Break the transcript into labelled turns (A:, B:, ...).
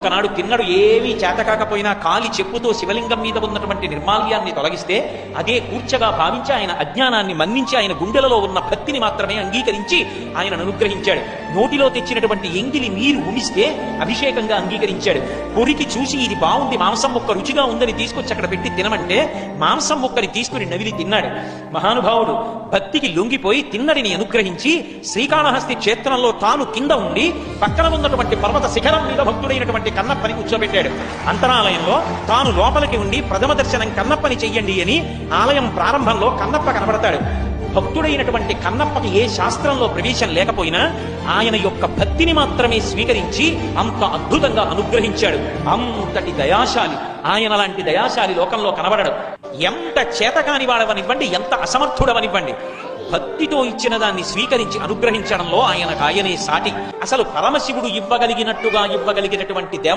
A: ఒకనాడు తిన్నడు ఏమీ చేతకాకపోయినా కాలి చెప్పుతో శివలింగం మీద ఉన్నటువంటి నిర్మాల్యాన్ని తొలగిస్తే అదే కూర్చగా భావించి ఆయన అజ్ఞానాన్ని మన్నించి ఆయన గుండెలలో ఉన్న భక్తిని మాత్రమే అంగీకరించి ఆయనను అనుగ్రహించాడు. నోటిలో తెచ్చినటువంటి ఎంగిలి నీరు ఉమిస్తే అభిషేకంగా అంగీకరించాడు. కొరికి చూసి ఇది బాగుంది, మాంసం ముక్క రుచిగా ఉందని తీసుకొచ్చి అక్కడ పెట్టి తినమంటే మాంసం ముక్కని తీసుకుని నవిలి తిన్నాడు. మహానుభావుడు భక్తికి లొంగిపోయి తిన్నడిని అనుగ్రహించి శ్రీకాళహస్తి క్షేత్రంలో తాను కింద ఉండి పక్కన ఉన్నటువంటి పర్వత శిఖరం మీద భక్తుడైనటువంటి కన్నప్పని కూర్చోబెట్టాడు. అంతరాలయంలో తాను లోపలికి ఉండి ప్రథమ దర్శనం కన్నప్పని చెయ్యండి అని ఆలయం ప్రారంభంలో కన్నప్ప కనబడతాడు. భక్తుడైనటువంటి కన్నప్పకి ఏ శాస్త్రంలో ప్రవేశం లేకపోయినా ఆయన యొక్క భక్తిని మాత్రమే స్వీకరించి అంత అద్భుతంగా అనుగ్రహించాడు. అంతటి దయాశాలి ఆయన. లాంటి దయాశాలి లోకంలో కనబడడు. ఎంత చేతకాని వాడవనివ్వండి, ఎంత అసమర్థుడవనివ్వండి, భక్తితో ఇచ్చిన దాన్ని స్వీకరించి అనుగ్రహించడంలో ఆయనకు ఆయనే సాటి. అసలు పరమశివుడు ఇవ్వగలిగినట్టుగా ఇవ్వగలిగినటువంటి దేవ